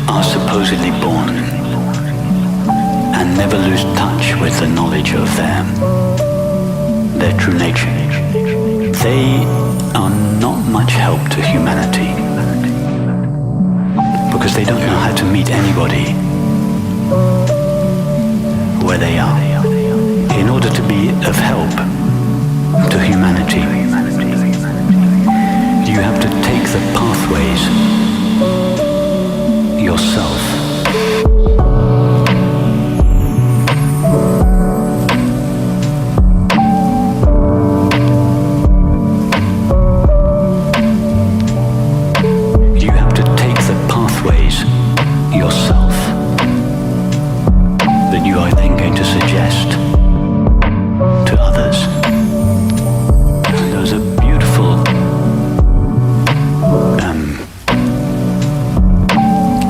are supposedly born and never lose touch with the knowledge of their true nature. They are not much help to humanity because they don't know how to meet anybody where they are. In order to be of help to humanity, you have to take the pathways yourself. You have to take the pathways yourself that you are then going to suggest to others. And those are beautiful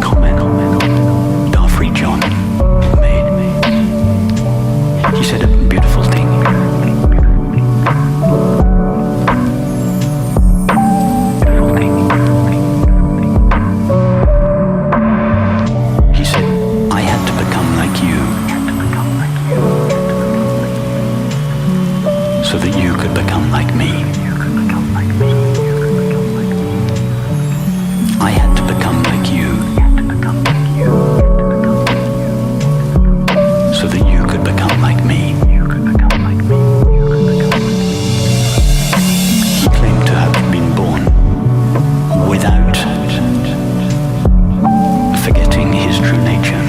comment Darfrey John made. He said a beautiful thing. He said, I had to become like you so that you could become like me. I had to become like you so that you could become like me. He claimed to have been born without forgetting his true nature.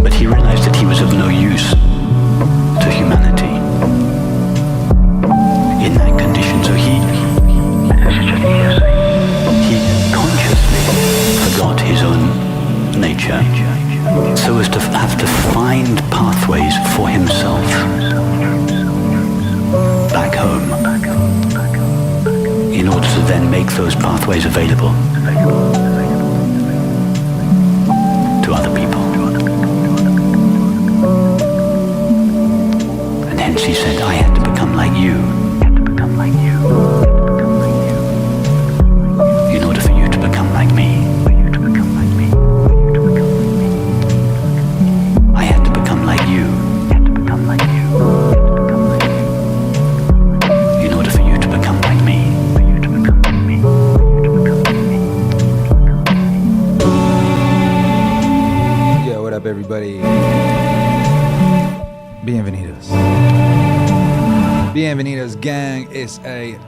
But he realized that he was of no use to humanity in that condition, so he consciously forgot his own nature so as to have to find pathways for himself back home in order to then make those pathways available to other people. And hence he said, I had to become like you in order for you to become like me. I had to become like you in order for you to become like me. Yo, what up everybody? Bienvenidos. Bienvenidos gang. It's a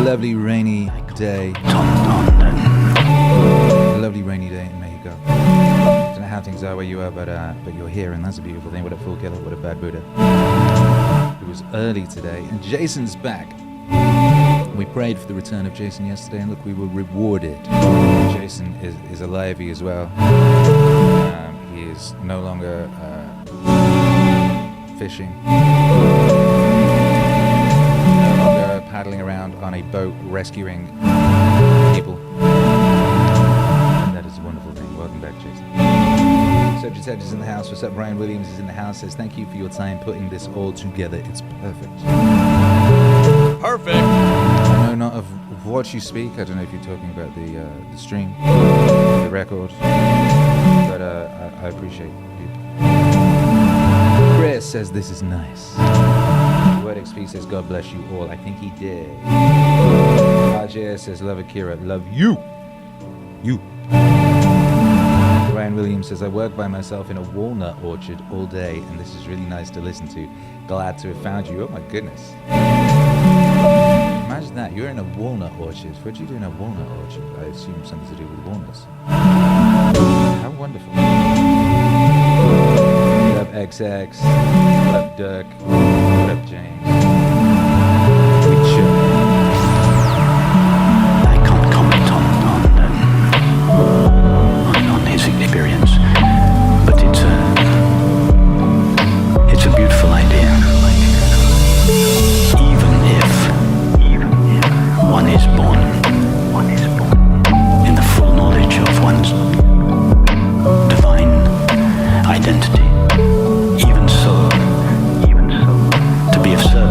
lovely rainy day. A lovely rainy day in Mexico. Don't know how things are where you are, but you're here, and that's a beautiful thing. What a fool killer, what a bad Buddha. It was early today, and Jason's back. We prayed for the return of Jason yesterday, and look, we were rewarded. Jason is alive as well. He is no longer fishing. Paddling around on a boat rescuing people. That is a wonderful thing. Welcome back, Jason. Subject Ted is in the house. What's up? Brian Williams is in the house. Says thank you for your time putting this all together. It's perfect. Perfect. I know not of what you speak. I don't know if you're talking about the stream, the record, but I appreciate you. Chris says this is nice. Word XP says God bless you all. I think he did. RJ says love Akira. Love you. You. Ryan Williams says I work by myself in a walnut orchard all day and this is really nice to listen to. Glad to have found you. Oh my goodness. Imagine that. You're in a walnut orchard. What do you do in a walnut orchard? I assume something to do with walnuts. How wonderful. What up XX? What up Dirk? What up James? We chill. I can't comment on his experience, but it's a beautiful idea. Even if one is born in the full knowledge of one's divine identity, even so, to be of service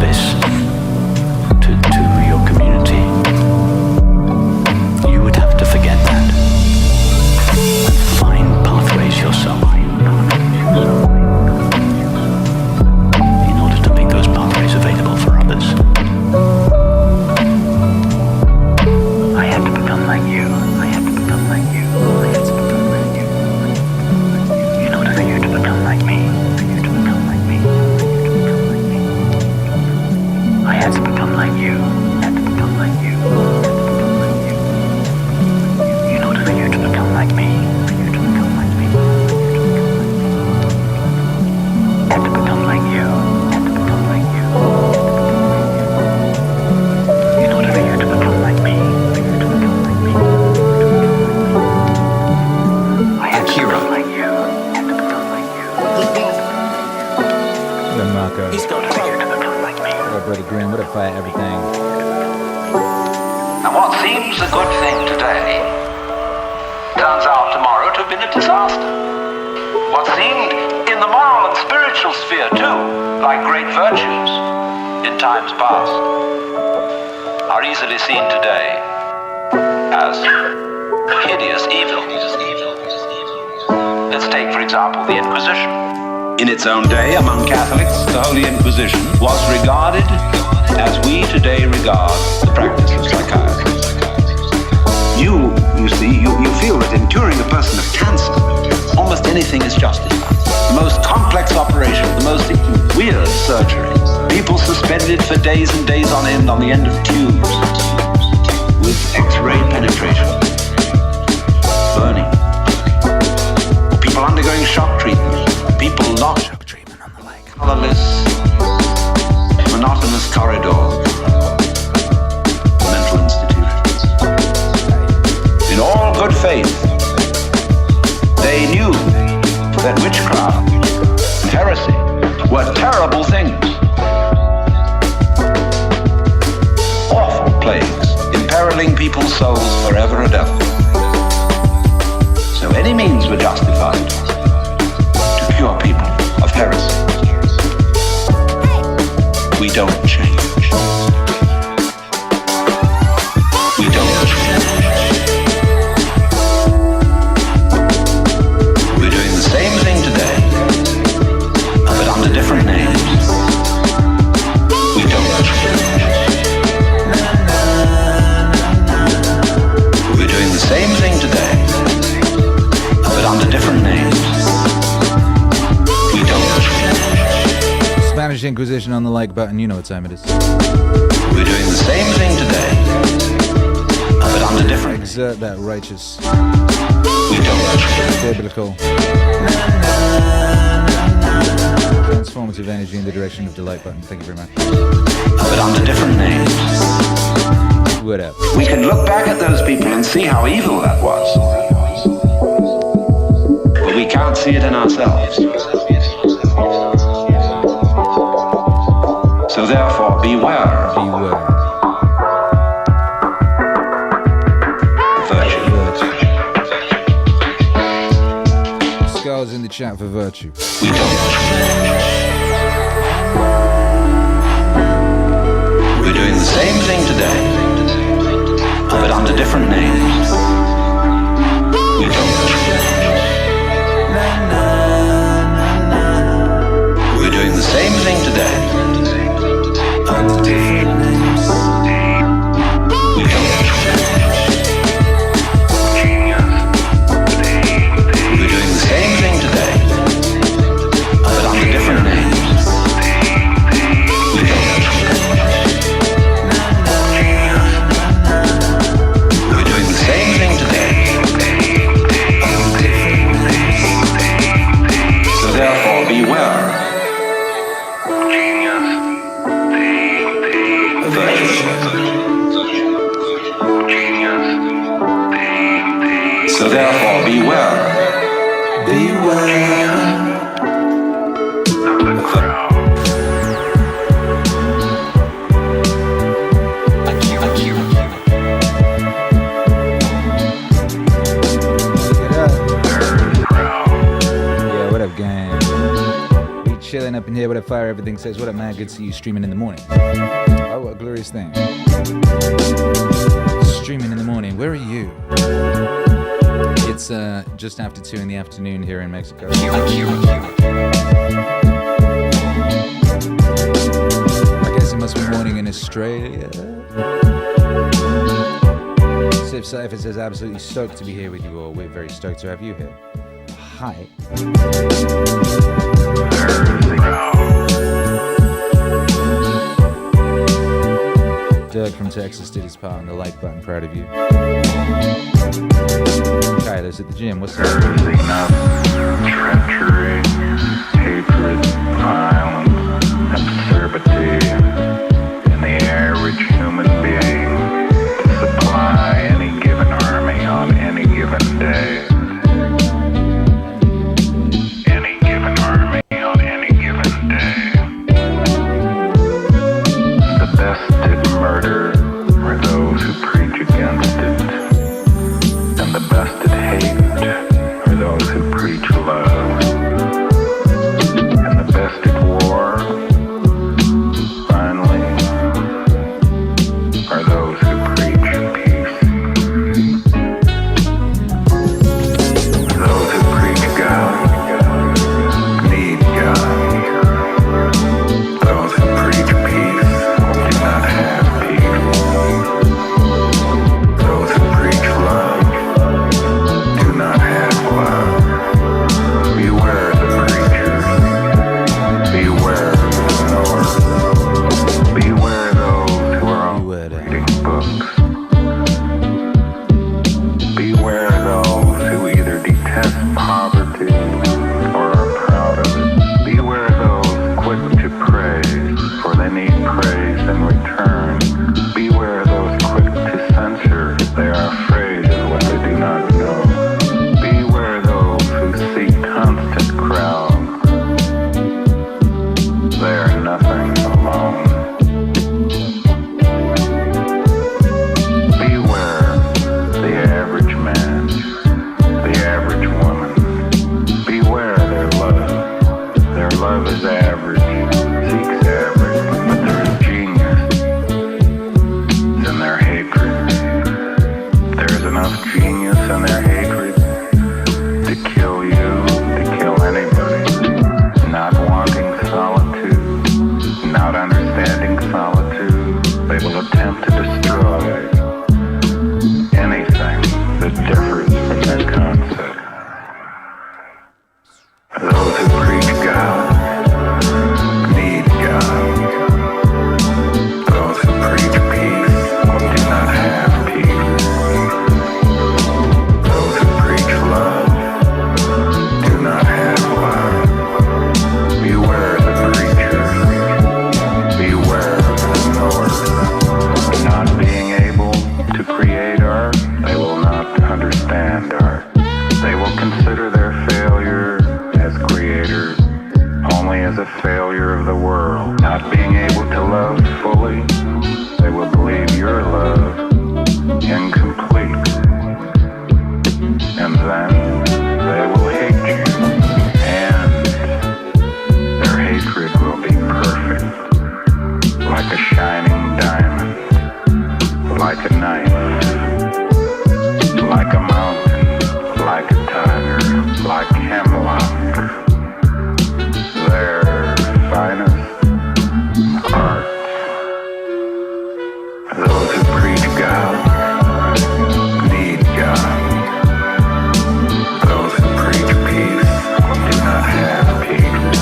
like great virtues in times past, are easily seen today as hideous evil. Let's take, for example, the Inquisition. In its own day, among Catholics, the Holy Inquisition was regarded as we today regard the practice of psychiatry. You see, you feel that in curing a person of cancer, almost anything is justified. The most complex operation, the most weird surgery, people suspended for days and days on end on the end of tubes with X-ray penetration, burning, or people undergoing shock treatment, people locked shock treatment on the leg, colorless, monotonous corridors, mental institutions. In all good faith, they knew that witchcraft and heresy were terrible things, awful plagues, imperiling people's souls forever and ever. So any means were justified to cure people of heresy. We don't change. We don't change. We're doing the same thing today, but under different names. We don't change. We're doing the same thing today, but under different names. We don't change. Spanish Inquisition on the like button, you know what time it is. We're doing the same thing today, but under different. Exert that righteous, We don't change. biblical, transformative energy in the direction of the like button. Thank you very much. But under different names. What up? We can look back at those people and see how evil that was. But we can't see it in ourselves. So therefore, beware. Beware. Virtue. Skulls in the chat for virtue. We don't. We're doing the same thing today, but under different names. We don't. We're doing the same thing today. Under different names. We don't. We're doing the same thing today, but under different names. We don't. We're doing the same thing today. So therefore, beware. So therefore, beware. Beware of the crowd. Yeah, what up, gang? We chilling up in here. What up, Fire? Everything says, what up, man? Good to see you streaming in the morning. Oh, what a glorious thing. Streaming in the morning. Where are you? It's just after 2 in the afternoon here in Mexico. I guess it must be morning in Australia. Sif Cypher says, absolutely stoked to be here with you all. We're very stoked to have you here. Hi. Dirk from Texas did his part on the like button. Proud of you. Kyler's at the gym. What's up? Enough treachery, hatred, violence, absurdity in the average human being to supply any given army on any given day. Any given army on any given day. The best at murder are those who preach against it. And the best at hate are those who preach genius and their hatred to kill you, to kill anybody. Not wanting solitude, not understanding solitude, they will attempt to destroy anything that differs from their concept. Those who preach God need God. Those who preach peace do not have peace. Those who preach love do not have love. Beware the preachers. Beware of the knowers. Not being able to create art, they will not understand art. They will consider their failure as creators only as a failure of the world. Not being able to love fully, they will believe your love incomplete. And then they will hate you. And their hatred will be perfect. Like a shining diamond. Like a knife. Like a mountain. Like a tiger. Like hemlock. Their finest art. Those who preach God need God. Those who preach peace do not have peace.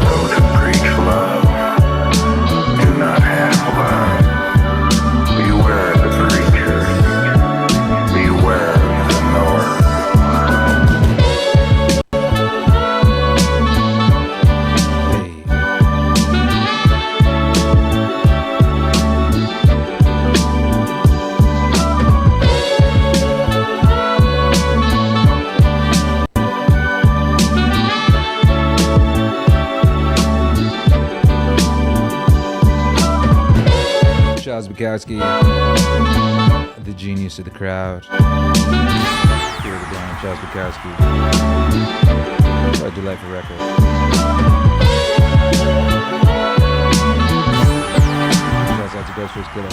Those who preach love do not have love. Beware the preachers. Beware the knowers. Charles Bukowski, the genius of the crowd. Akira The Don, Charles Bukowski. What a delightful record. Shouts out to Ghostface Killer.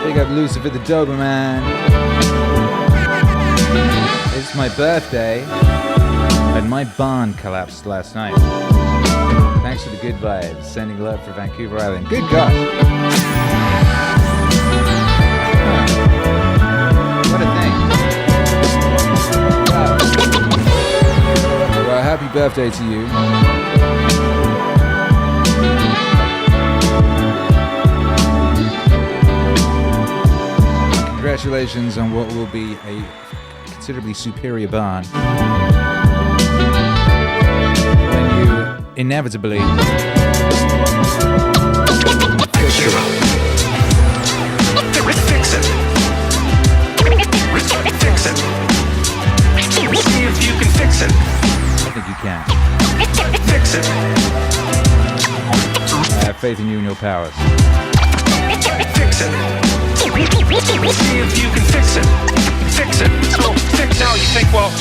Big up Lucifer the Doberman. It's my birthday. And my barn collapsed last night. Thanks for the good vibes. Sending love for Vancouver Island. Good God. What a thing. Wow. Well, happy birthday to you. Congratulations on what will be a considerably superior barn. Inevitably fix it. Fix it. Fix it. See if you can fix it. I think you can. Fix it. I have faith in you and your powers. Fix it. See if you can fix it. Fix it. So fix now. You think, well,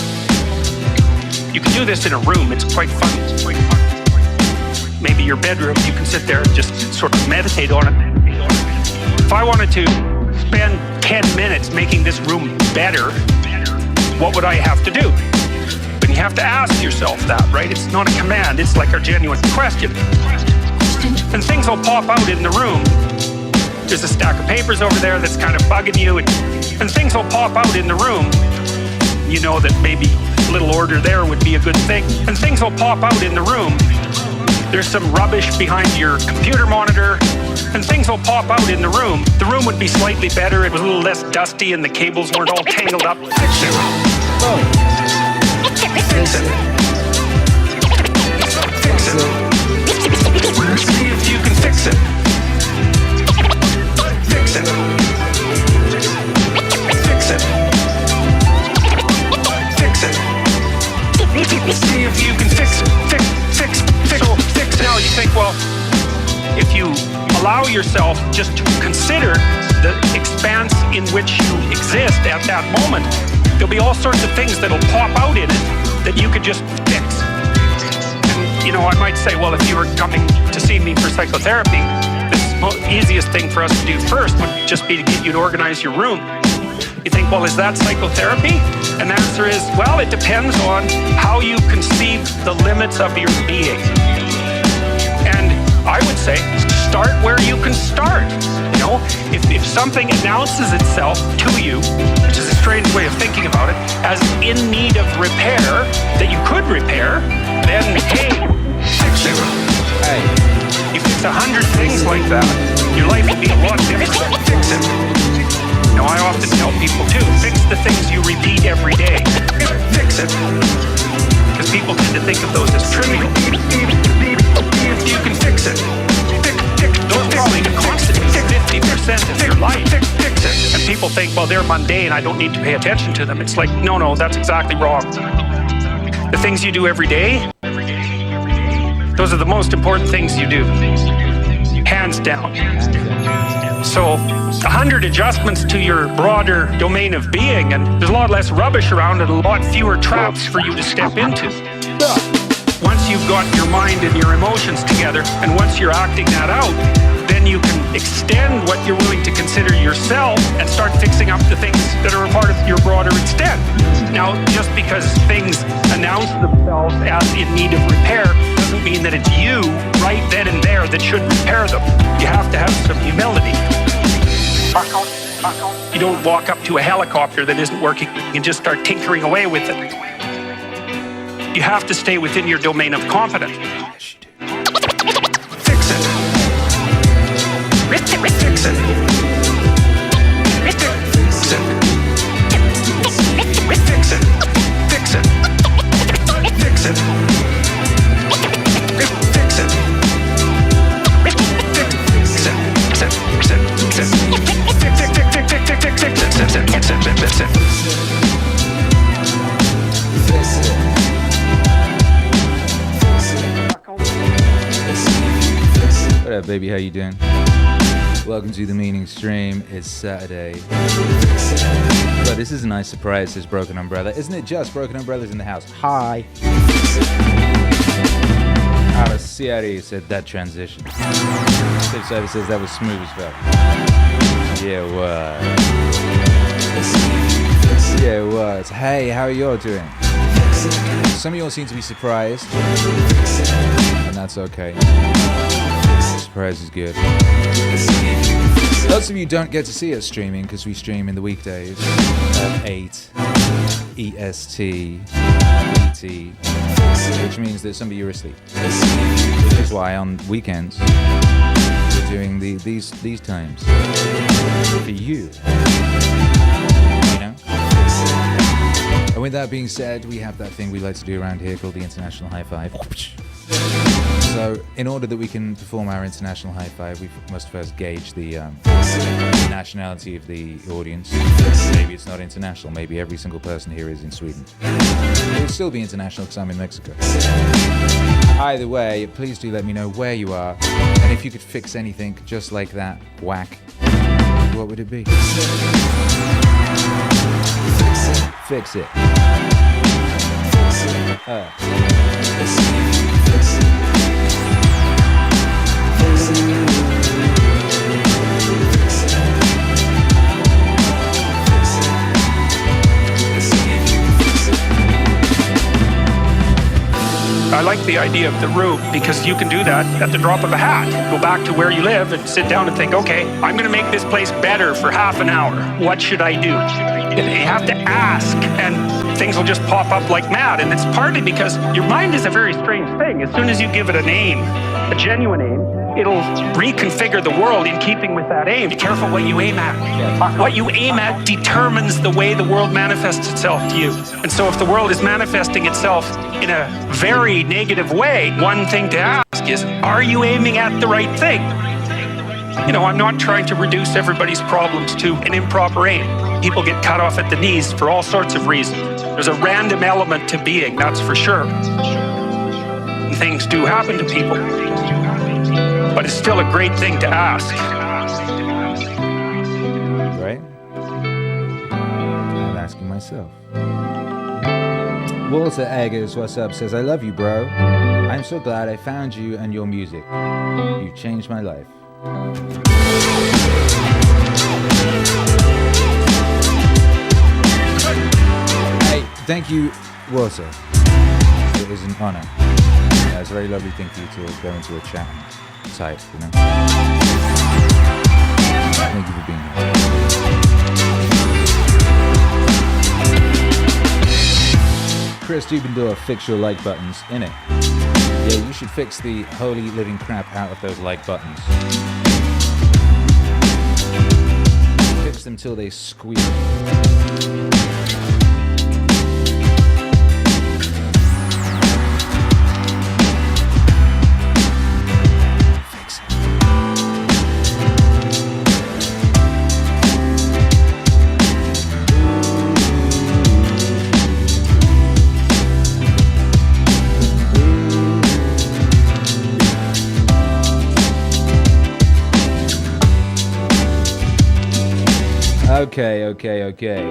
you can do this in a room. It's quite fun. Maybe your bedroom, you can sit there and just sort of meditate on it. If I wanted to spend 10 minutes making this room better, what would I have to do? And you have to ask yourself that, right? It's not a command, it's like a genuine question. And things will pop out in the room. There's a stack of papers over there that's kind of bugging you, and things will pop out in the room. You know that maybe a little order there would be a good thing. And things will pop out in the room. There's some rubbish behind your computer monitor, and things will pop out in the room. The room would be slightly better, it was a little less dusty, and the cables weren't all tangled up. Fix it. Oh. Fix it. Fix it. See if you can fix it. Fix it. Fix it. Fix it. See if you can fix it. Fix. So fix now. You think, well, if you allow yourself just to consider the expanse in which you exist at that moment, there'll be all sorts of things that'll pop out in it that you could just fix. And, I might say, well, if you were coming to see me for psychotherapy, the easiest thing for us to do first would just be to get you to organize your room. You think, well, is that psychotherapy? And the answer is, well, it depends on how you conceive the limits of your being. And I would say, start where you can start. If something announces itself to you, which is a strange way of thinking about it, as in need of repair, that you could repair, then, hey, fix it. Hey. You fix 100 things like that, your life would be a lot different. Fix it. I often tell people too, fix the things you repeat every day. Fix it. Because people tend to think of those as trivial. You can fix it. Don't probably the constant 50% of your life. Fix it. And people think, well, they're mundane, I don't need to pay attention to them. It's like, no, that's exactly wrong. The things you do every day, those are the most important things you do. Hands down. So 100 adjustments to your broader domain of being, and there's a lot less rubbish around and a lot fewer traps for you to step into. Once you've got your mind and your emotions together, and once you're acting that out, then you can extend what you're willing to consider yourself and start fixing up the things that are a part of your broader extent. Now, just because things announce themselves as in need of repair doesn't mean that it's you right then and there that should repair them. You have to have some humility. You don't walk up to a helicopter that isn't working and just start tinkering away with it. You have to stay within your domain of competence. Fix it. Fix it. Fix it. Fix it. Fix it. Fix it. Fix it. Fix it. What up, baby? How you doing? Welcome to the Meaningstream. It's Saturday. But this is a nice surprise, says Broken Umbrella. Isn't it just Broken Umbrella's in the house? Hi. Arasiari said that transition. Safe Service says that was smooth as fuck. Yeah, what? Yeah, what? Hey, how are y'all doing? Some of y'all seem to be surprised, and that's okay. Surprise is good. Lots of you don't get to see us streaming because we stream in the weekdays at 8 EST, ET, which means that some of you are asleep. Which is why on weekends we're doing these times for you. And with that being said, we have that thing we like to do around here called the International High Five. So, in order that we can perform our International High Five, we must first gauge the nationality of the audience. Maybe it's not international. Maybe every single person here is in Sweden. It will still be international because I'm in Mexico. Either way, please do let me know where you are, and if you could fix anything just like that, whack, what would it be? Fix it. I like the idea of the room because you can do that at the drop of a hat. Go back to where you live and sit down and think, okay, I'm going to make this place better for half an hour. What should I do? And you have to ask, and things will just pop up like mad. And it's partly because your mind is a very strange thing. As soon as you give it a name, a genuine aim, it'll reconfigure the world in keeping with that aim. Be careful what you aim at. What you aim at determines the way the world manifests itself to you. And so if the world is manifesting itself in a very negative way, one thing to ask is, are you aiming at the right thing? I'm not trying to reduce everybody's problems to an improper aim. People get cut off at the knees for all sorts of reasons. There's a random element to being, that's for sure. And things do happen to people. But it's still a great thing to ask. Right? I'm asking myself. Walter Eggers, what's up, says, I love you, bro. I'm so glad I found you and your music. You've changed my life. Hey, thank you, Walter. It is an honor. It's a very lovely thing for you to go into a chat and type, you know. Thank you for being here. Chris Dubendorf, fix your like buttons, innit? Yeah, you should fix the holy living crap out of those like buttons. Fix them till they squeal. Okay.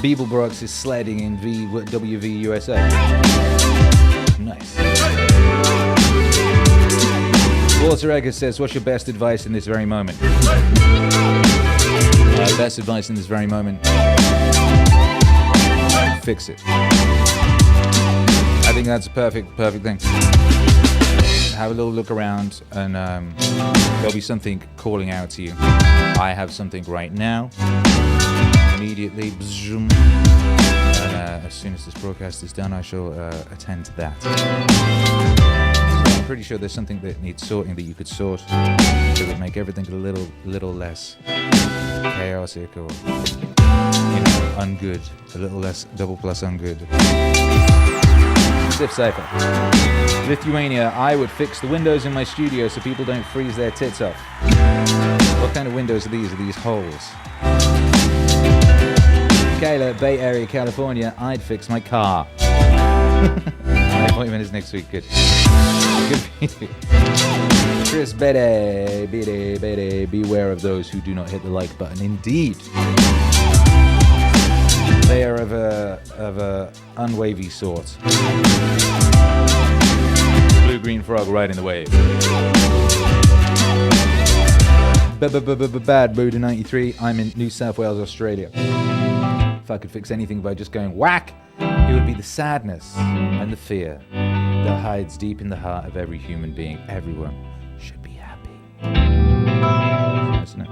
Beeblebrox is sledding in WV USA. Nice. Walter Eggers says, what's your best advice in this very moment? Best advice in this very moment. Fix it. I think that's a perfect thing. Have a little look around and there'll be something calling out to you. I have something right now. Immediately. And as soon as this broadcast is done, I shall attend to that. So I'm pretty sure there's something that needs sorting that you could sort that would make everything a little less chaotic or, you know, ungood. A little less double plus ungood. Stiff Cypher. Lithuania, I would fix the windows in my studio so people don't freeze their tits off. What kind of windows are these? Are these holes? Kayla, Bay Area, California, I'd fix my car. My appointment is next week. Good. Good for you. Chris Bede, beware of those who do not hit the like button. Indeed. They are of a unwavy sort. Blue-green frog riding the wave. Bad Buddha 93. I'm in New South Wales, Australia. If I could fix anything by just going whack, it would be the sadness and the fear that hides deep in the heart of every human being. Everyone should be happy. It's nice, isn't it?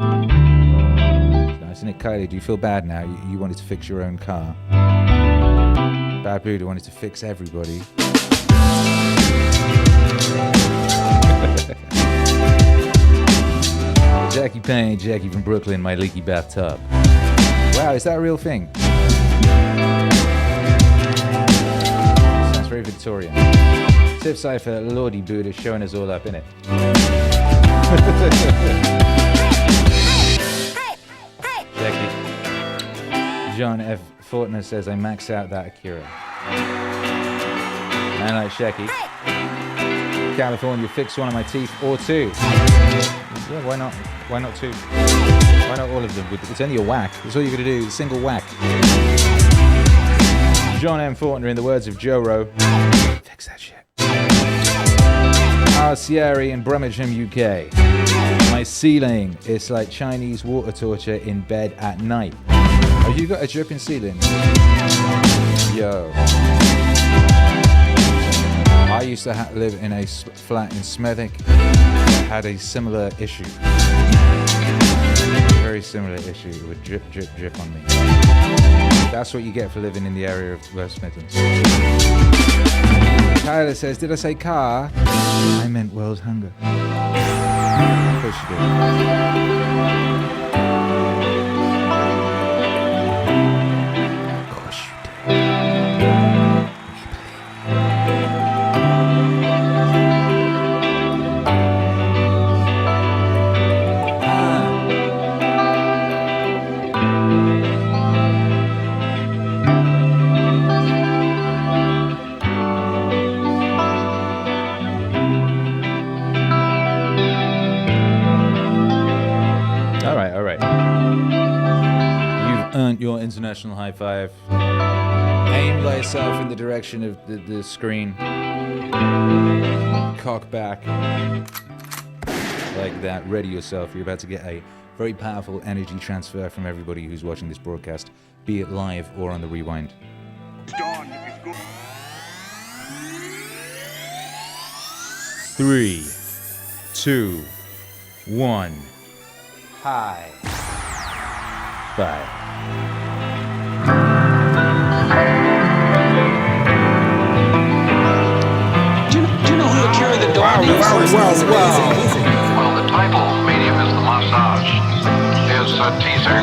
It's nice, isn't it? Kylie, do you feel bad now? You wanted to fix your own car. Bad Buddha wanted to fix everybody. Jackie Payne, Jackie from Brooklyn, my leaky bathtub. Wow, is that a real thing? Sounds very Victorian. Tiff Cypher, Lordy Buddha, showing us all up, innit? Jackie. John F. Fortner says, I maxed out that Akira. And like Shecky. California, fix one of my teeth or two. Yeah, why not? Why not two? Why not all of them? It's only a whack. That's all you're going to do, a single whack. John M. Fortner, in the words of Joe Rowe, fix that shit. Arcieri in Brummagem, UK. My ceiling is like Chinese water torture in bed at night. Have you got a dripping ceiling? Yo. I used to live in a flat in Smethwick. Had a similar issue. Very similar issue. It would drip, drip, drip on me. That's what you get for living in the area of West Midlands. Tyler says, did I say car? I meant world hunger. Of course you did. Of course you did. All right. You've earned your international high five. Aim thyself in the direction of the screen. Cock back. Like that. Ready yourself. You're about to get a very powerful energy transfer from everybody who's watching this broadcast, be it live or on the rewind. Dawn is good. 3, 2, 1. Hi. Bye. Do you know who Akira The Don is? Well, the title, medium is the massage, is a teaser,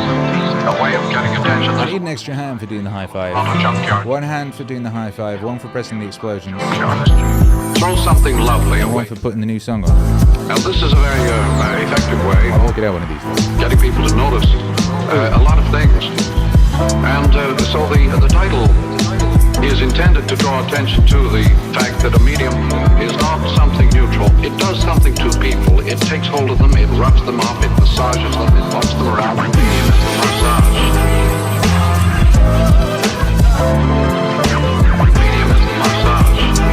a way of getting attention. I need an extra hand for doing the high five. Not a junkyard. One hand for doing the high five, one for pressing the explosions, Throw something lovely and one away. for putting the new song on. Now, this is a very effective way I'll of work it out one of these days. getting people to notice a lot of things. And so the title is intended to draw attention to the fact that a medium is not something neutral. It does something to people. It takes hold of them, it rubs them up, it massages them, it walks them around. Medium is the massage. Medium is the massage. It's the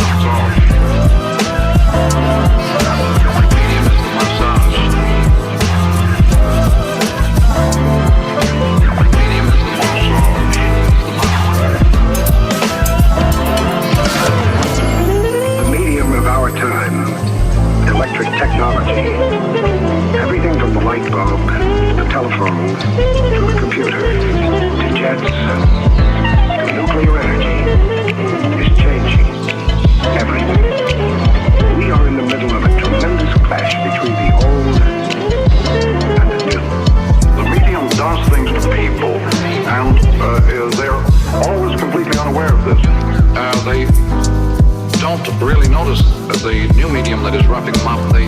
massage. Medium is the massage. Medium is the massage. The medium of our time, electric technology. Everything from the light bulb, to the telephone, to the computer, to jets, to nuclear energy, is changing everything. We are in the middle of a tremendous clash between the old and the new. The medium does things to people, and they're always completely unaware of this. They don't really notice the new medium that is roughing them up. They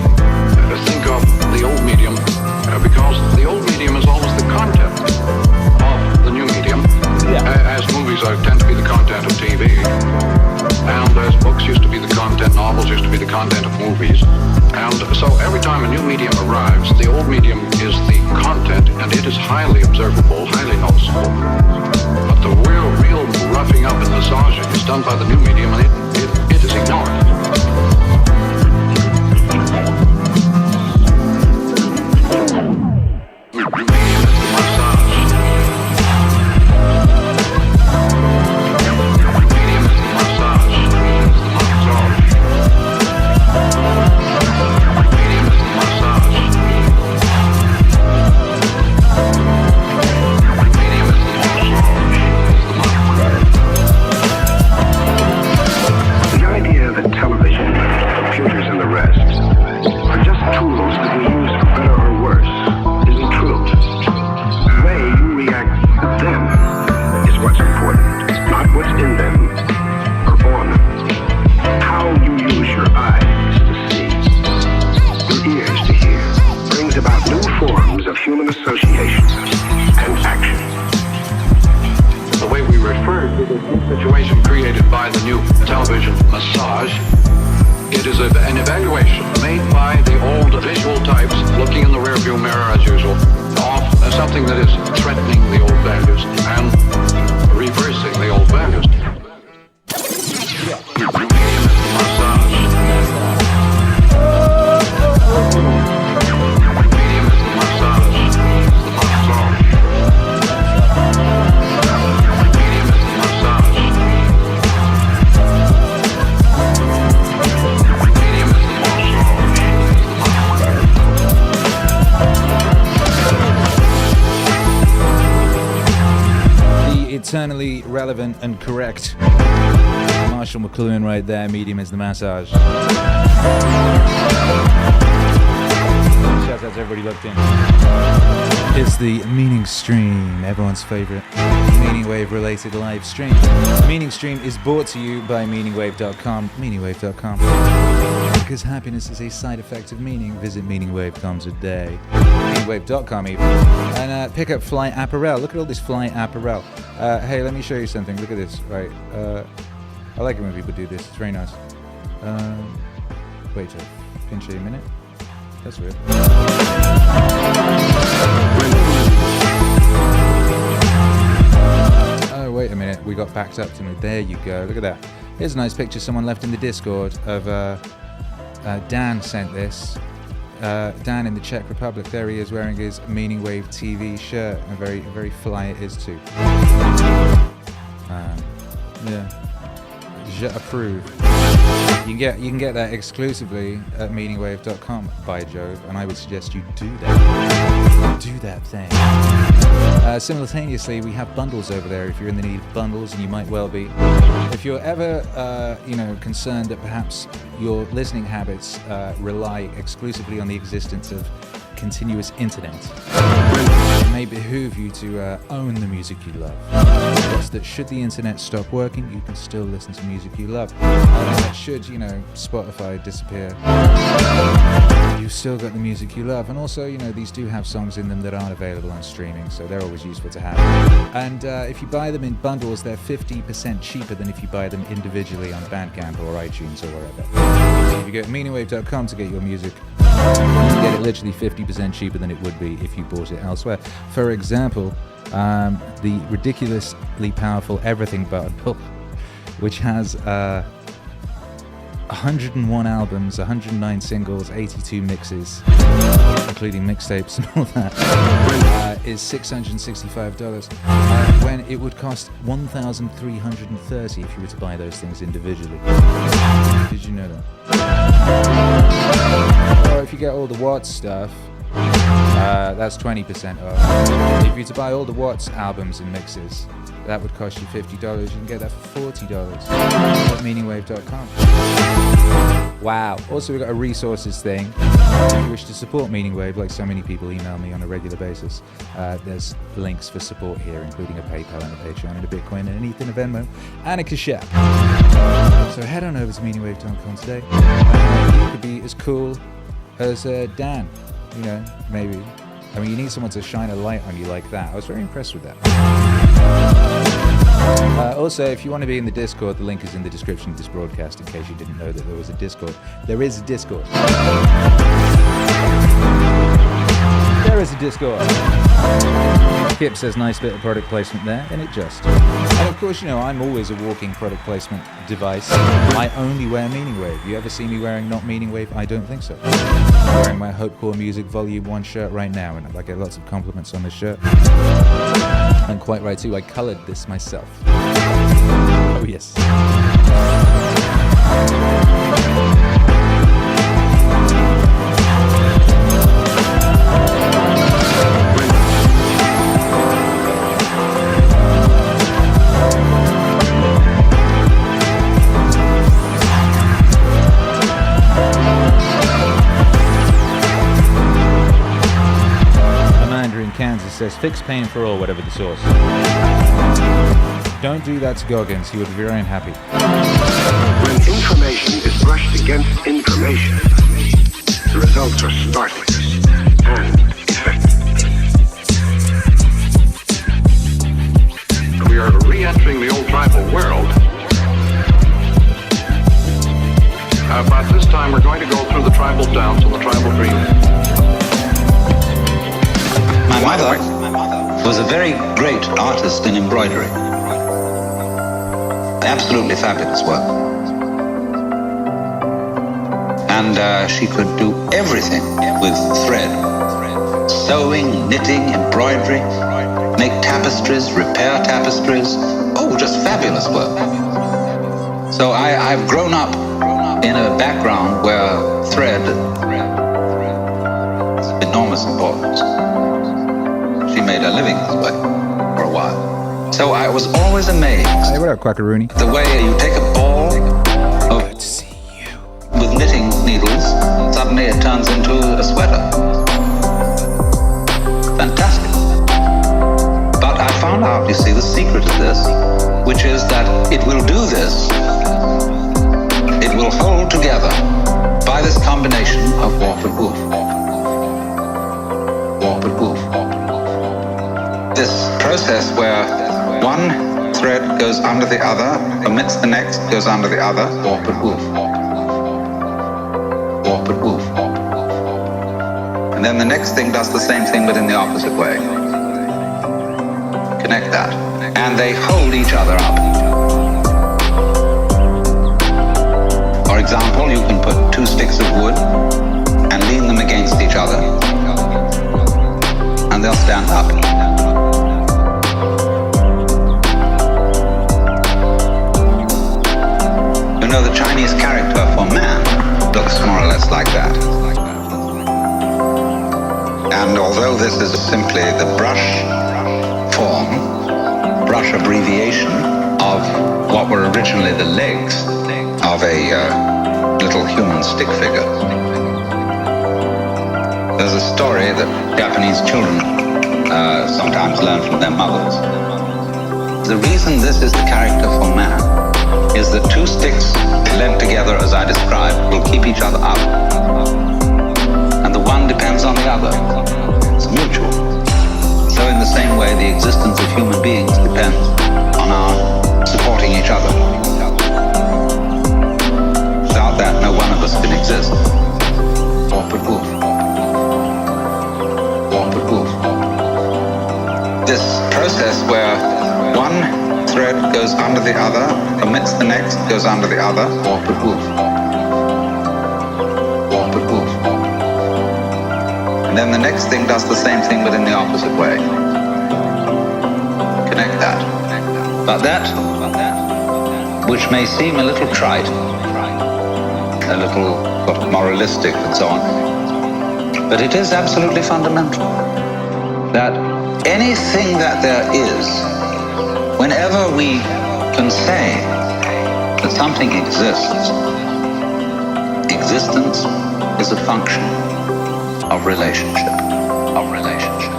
think of the old medium because the old medium is always the content of the new medium, as movies tend to be the content of TV, and as books used to be the content, novels used to be the content of movies. And so every time a new medium arrives, the old medium is the content, and it is highly observable, highly noticeable. But the real roughing up and massaging is done by the new medium, and it is ignored. Medium is the massage. Medium is the massage. It's the massage. Medium is the massage. Medium is the massage. The idea that television, computers, and the rest are just tools that we use for better or worse isn't true. The way you react to them is what's important, not what's in them or on them. How you use your eyes to see, your ears to hear, brings about new forms of human association and action. The way we refer to the situation created by the new television massage, it is an evaluation made by the old visual types looking in the rearview mirror as usual of something that is threatening the old values and reversing the old values. Medium is the massage. Medium is the massage. It's the massage. Medium is the massage. Medium is the massage. The eternally relevant and correct Marshal McLuhan right there. Medium is the massage. Shout out to everybody looked in. It's the Meaningstream, everyone's favorite Meaningwave related live stream. Meaningstream is brought to you by meaningwave.com. Meaningwave.com. Because happiness is a side effect of meaning. Visit meaningwave.com today. Meaningwave.com even. And pick up fly apparel. Look at all this fly apparel. Hey, let me show you something. Look at this. Right. I like it when people do this. It's very nice. Wait a pinch a minute. That's weird. Oh wait, wait a minute, we got backed up to me. There you go. Look at that. Here's a nice picture someone left in the Discord of Dan sent this. Dan in the Czech Republic. There he is wearing his Meaningwave TV shirt. And very fly it is too. Yeah. Je approve. You can get that exclusively at meaningwave.com, by Jove, and I would suggest you do that. Do that thing. Simultaneously, we have bundles over there if you're in the need of bundles, and you might well be. If you're ever, concerned that perhaps your listening habits rely exclusively on the existence of continuous internet, it may behoove you to own the music you love. It's that should the internet stop working, you can still listen to music you love. Should, Spotify disappear, you've still got the music you love. And also, these do have songs in them that aren't available on streaming, so they're always useful to have. And if you buy them in bundles, they're 50% cheaper than if you buy them individually on Bandcamp or iTunes or wherever. So if you go to meaningwave.com to get your music, you can get it literally 50% cheaper than it would be if you bought it elsewhere. For example, the ridiculously powerful Everything bundle, which has 101 albums, 109 singles, 82 mixes, including mixtapes and all that, is $665, when it would cost $1,330 if you were to buy those things individually. Did you know that? Or if you get all the Watts stuff, that's 20% off. If you were to buy all the Watts albums and mixes, that would cost you $50. You can get that for $40 at meaningwave.com. Wow. Also, we've got a resources thing. If you wish to support Meaningwave, like so many people email me on a regular basis, there's links for support here, including a PayPal and a Patreon and a Bitcoin and anything, a Venmo and a Cash App. So head on over to meaningwave.com today. You could be as cool as Dan, maybe. I mean, you need someone to shine a light on you like that. I was very impressed with that. Also, if you want to be in the Discord, the link is in the description of this broadcast in case you didn't know that there was a Discord. There is a Discord. There is a Discord. Kip says nice bit of product placement there, and it just. And of course, I'm always a walking product placement device. I only wear Meaningwave. You ever see me wearing not Meaningwave? I don't think so. I'm wearing my Hope Core Music Volume 1 shirt right now, and I get lots of compliments on this shirt. And quite right too, I coloured this myself. Oh yes. Kansas says, fix pain for all, whatever the source. Don't do that to Goggins, he would be very unhappy. When information is brushed against information, the results are startling and effective. We are re-entering the old tribal world. But this time we're going to go through the tribal dance and the tribal dream. My mother was a very great artist in embroidery. Absolutely fabulous work. And she could do everything with thread. Sewing, knitting, embroidery, make tapestries, repair tapestries. Oh, just fabulous work. So I've grown up in a background where thread is of enormous importance. She made a living this way for a while. So I was always amazed. Hey, what up, Quackaroony? The way you take a ball Good to see you. with knitting needles, suddenly it turns into a sweater. Fantastic. But I found out, you see, the secret of this, which is that it will do this. It will hold together by this combination of warp and woof. Warp and woof. This process where one thread goes under the other, omits the next, goes under the other, warp and woof. Warp and woof. And then the next thing does the same thing but in the opposite way. Connect that. and they hold each other up. For example, you can put two sticks of wood and lean them against each other, and they'll stand up. You know, the Chinese character for man looks more or less like that. And although this is simply the brush form, brush abbreviation of what were originally the legs of a little human stick figure, there's a story that Japanese children sometimes learn from their mothers. The reason this is the character for man is that two sticks lent together, as I described, will keep each other up. And the one depends on the other. It's mutual. So in the same way, the existence of human beings depends on our supporting each other. Without that, no one of us can exist. Rupert, Woof. Rupert, Woof. This process where one thread goes under the other, commits the next, goes under the other, Rupert, Woof. Rupert, Woof. And then the next thing does the same thing but in the opposite way. Connect that. But that, which may seem a little trite, a little sort of moralistic and so on, but it is absolutely fundamental. That anything that there is, whenever we can say that something exists, existence is a function of relationship, of relationship,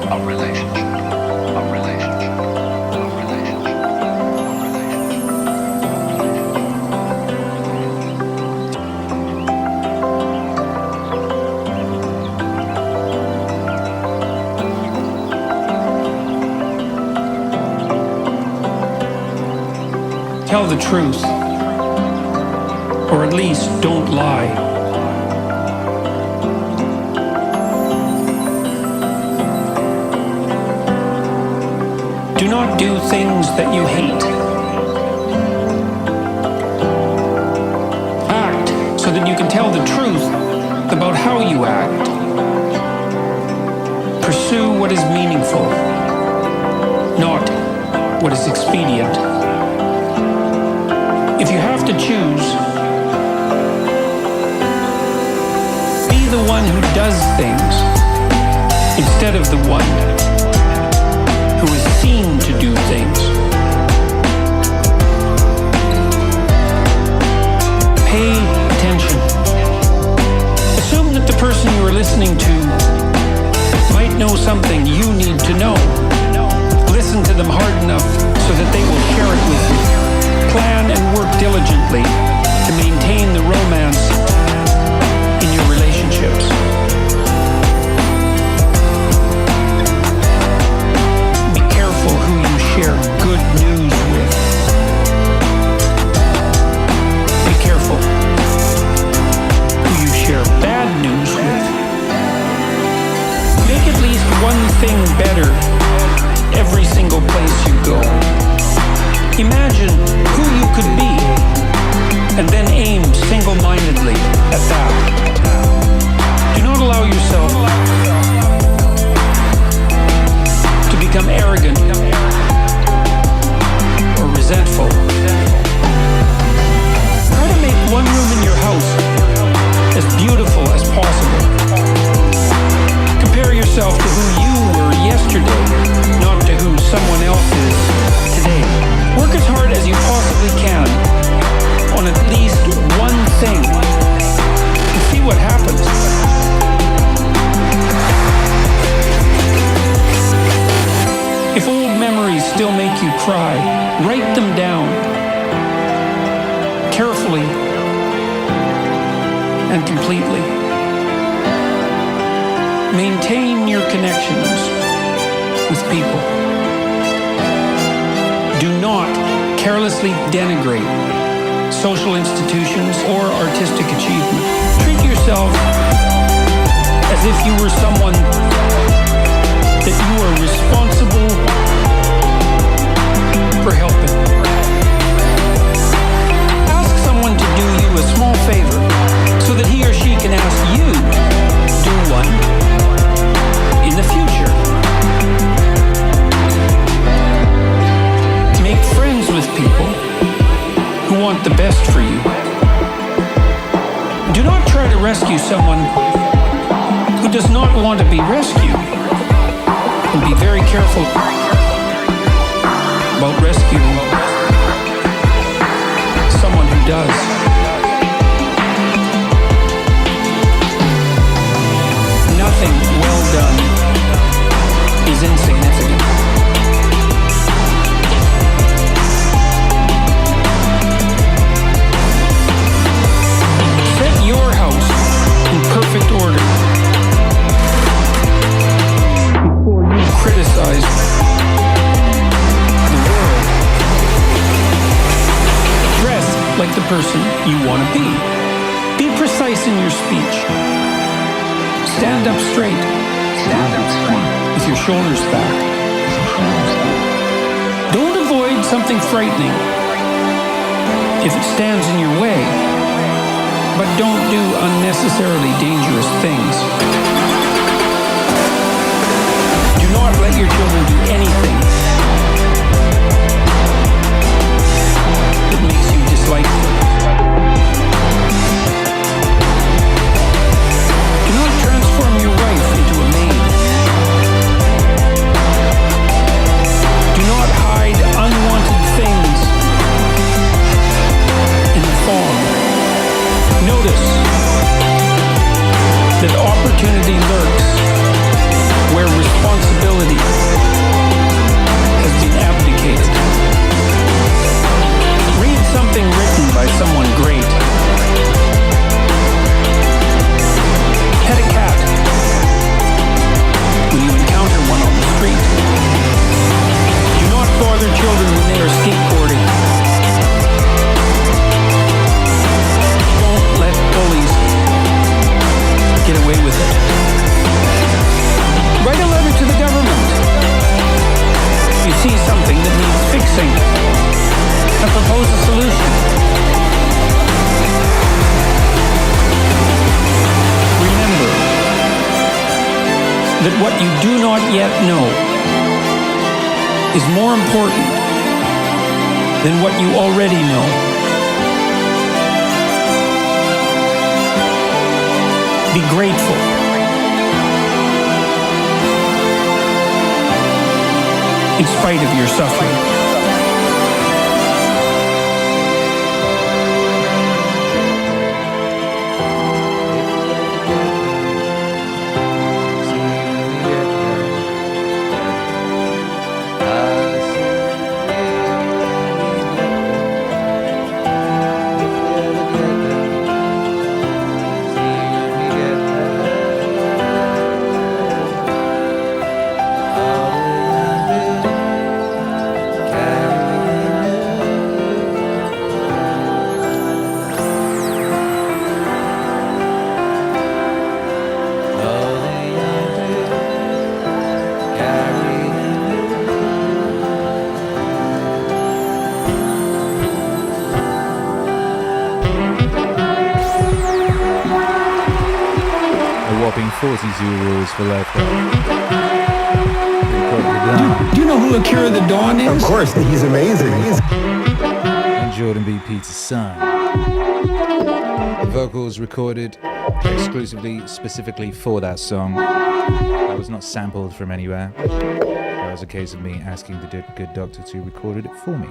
of relationship, of relationship, of relationship, of relationship. Tell the truth, or at least don't lie. Do not do things that you hate. Act so that you can tell the truth about how you act. Pursue what is meaningful, not what is expedient. If you have to choose, be the one who does things instead of the one who is seen to do things. Pay attention. Assume that the person you are listening to might know something you need to know. Listen to them hard enough so that they will share it with you. Plan and work diligently to maintain the romance in your relationships. Be careful who you share good news with. Be careful who you share bad news with. Make at least one thing better every single place you go. Imagine who you could be, and then aim single-mindedly at that. Do not allow yourself to become arrogant or resentful. Try to make one room in your house as beautiful as possible. Compare yourself to who you were yesterday, not to who someone else is today. Work as hard as you possibly can on at least one thing and see what happens. If old memories still make you cry, write them down carefully and completely. Maintain your connections with people. Do not carelessly denigrate social institutions or artistic achievement. Treat yourself as if you were someone that you are responsible for helping. Ask someone to do you a small favor so that he or she can ask you to do one in the future. Make friends with people who want the best for you. Do not try to rescue someone who does not want to be rescued. And be very careful about rescuing someone who does. Nothing well done is insignificant. Set your house in perfect order before you criticize the world. Dress like the person you want to be. Be precise in your speech. Stand up straight. With your shoulders back. Don't avoid something frightening if it stands in your way, but don't do unnecessarily dangerous things. Do not let your children do anything that makes you dislike them. Do not transform your wife into a maid. Do not hide unwanted things in the phone. Notice that opportunity lurks where responsibility has been abdicated. Read something written by someone great. Pet a cat when you encounter one on the street. Do not bother children when they are skateboarding. Don't let bullies get away with it. Write a letter to the government. You see something that needs fixing and propose a solution. Remember that what you do not yet know is more important than what you already know. Be grateful. In spite of your suffering. Whopping 42 rules for life. Do you know who Akira The Don is? Of course, he's amazing. And Jordan B. Peterson. The vocals recorded exclusively, specifically for that song. That was not sampled from anywhere. That was a case of me asking the good doctor to record it for me.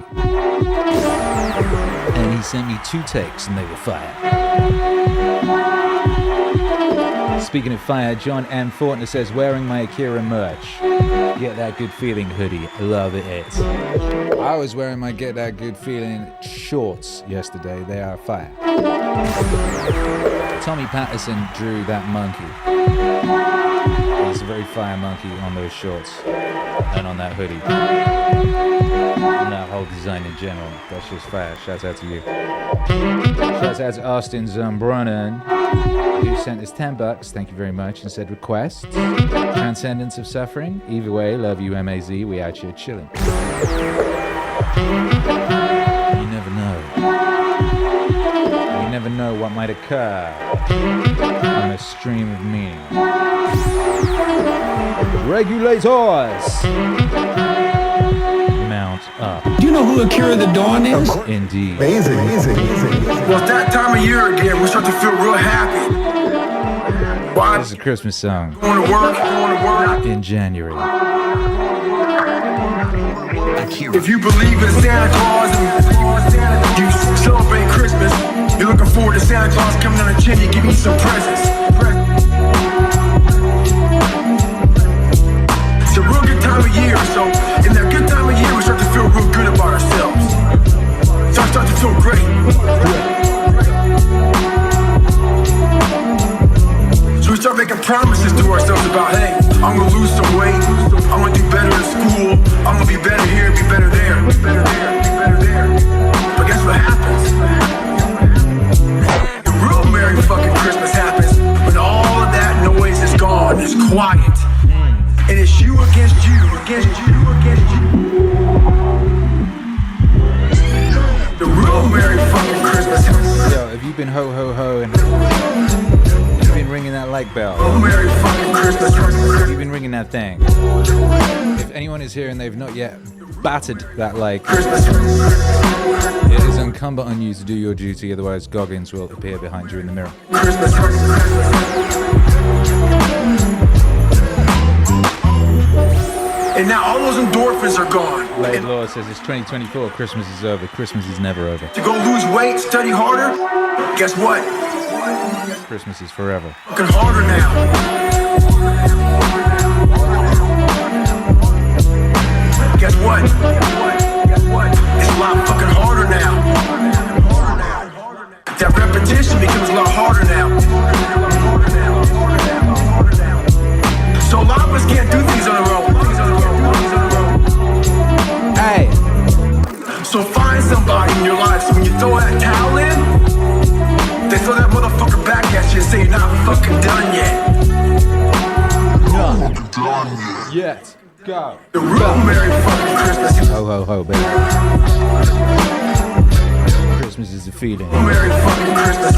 And he sent me 2 takes and they were fire. Speaking of fire, John M. Fortner says, wearing my Akira merch. Get that good feeling hoodie. Love it. I was wearing my Get That Good Feeling shorts yesterday. They are fire. Tommy Patterson drew that monkey. There's a very fire monkey on those shorts and on that hoodie. And that whole design in general. That's just fire. Shouts out to you. Shouts out to Austin Zumbronen, who sent us $10. Thank you very much. And said, request Transcendence of Suffering. Either way, love you, MAZ. We out here chilling. You never know. You never know what might occur on a stream of meaning. Regulators! Mount up. Do you know who Akira The Don is? Indeed. Amazing. Well, it's that time of year again. We start to feel real happy. Why? This is a Christmas song Going to work. in January. If you believe in Santa Claus and you celebrate Christmas, you're looking forward to Santa Claus coming down the chimney, giving you some presents. It's a real good time of year, so in that good time of year, we start to feel real good about ourselves. So I start to feel great. So we start making promises to ourselves about, hey, I'm gonna lose some weight, I'm gonna do better in school, I'm gonna be better here, be better there, be better there, be better there. But guess what happens? The real Merry fucking Christmas happens when all of that noise is gone, it's quiet. And it's you against you, against you, against you. The real Merry fucking Christmas happens. Yo, have you been ho ho ho and you've been ringing that like bell? Oh, Merry fucking Christmas. Have you been ringing that thing? If anyone is here and they've not yet battered that like, it is incumbent on you to do your duty, otherwise Goggins will appear behind you in the mirror. Christmas. And now all those endorphins are gone. Lady Law says it's 2024, Christmas is over. Christmas is never over. To go lose weight, study harder, guess what? Christmas is forever. Fucking harder now. Guess what? It's a lot fucking harder now. That repetition becomes a lot harder now. So a lot of us can't do things on our own. Hey! So find somebody in your life so when you throw that towel in, they throw that motherfucker back at you and say you're not fucking done yet. Not done yet. Go. The real Merry fucking Christmas. Ho ho ho, baby. Christmas is a feeling. Merry fucking Christmas.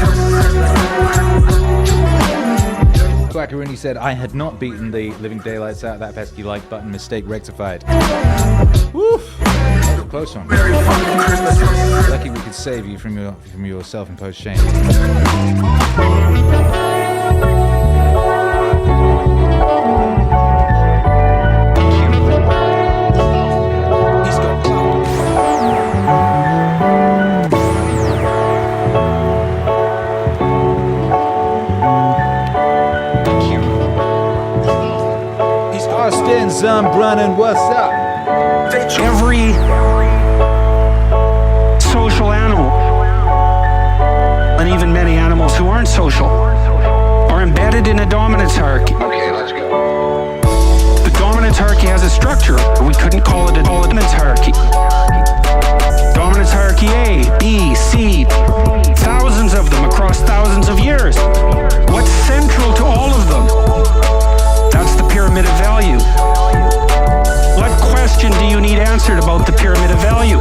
Quackaroony said, I had not beaten the living daylights out of that pesky like button. Mistake rectified. Woof! That was a close one. Merry fucking Christmas. Lucky we could save you from your self-imposed shame. Brennan, what's up? Every social animal, and even many animals who aren't social, are embedded in a dominance hierarchy. Okay, let's go. The dominance hierarchy has a structure, but we couldn't call it a dominance hierarchy. Dominance hierarchy A, B, C, thousands of them across thousands of years. What's central to all of them? That's the pyramid of value. What question do you need answered about the pyramid of value?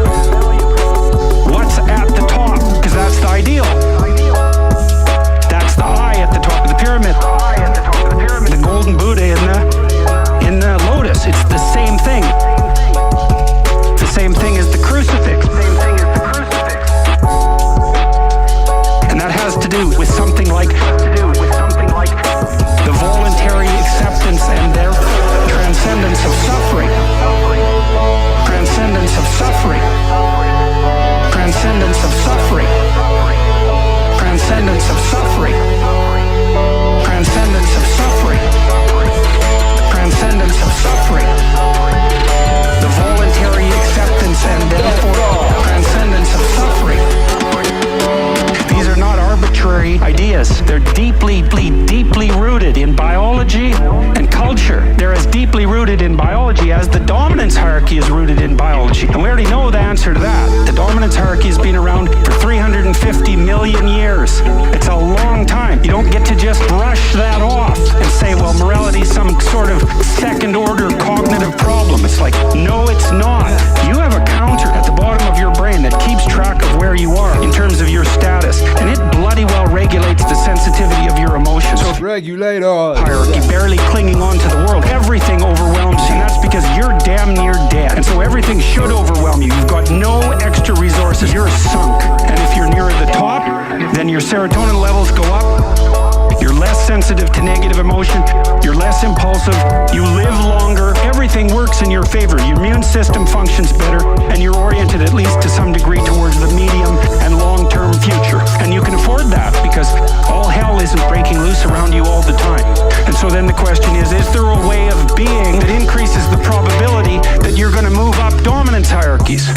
What's at the top? Because that's the ideal. That's the eye at the top of the pyramid. The golden Buddha in the lotus. It's the same thing. The same thing as the crucifix. And that has to do with something like the voluntary acceptance and therefore transcendence of suffering. Transcendence of suffering. Transcendence of suffering. Transcendence of suffering. Transcendence of suffering. Transcendence of suffering. The voluntary acceptance and therefore transcendence of suffering. These are not arbitrary ideas. They're deeply rooted in biology and culture. They're as deeply rooted in biology as the dominance hierarchy is rooted in biology. And we already know the answer to that. The dominance hierarchy has been around for 350 million years. It's a long time. You don't get to just brush that off and say, well, morality is some sort of second order cognitive problem. It's like, no, it's not. You have a counter at the bottom you later. Hierarchy, barely clinging on to the world. Everything overwhelms you, and that's because you're damn near dead. And so everything should overwhelm you. You've got no extra resources. You're sunk. And if you're nearer the top, then your serotonin levels go up. You're less sensitive to negative emotion. You're less impulsive. You live longer. Everything works in your favor. Your immune system functions better, and you're oriented at least to some degree towards the medium and long-term future. And you can afford that because all hell isn't breaking loose around you all the time. And so then the question is there a way of being that increases the probability that you're going to move up dominance hierarchies?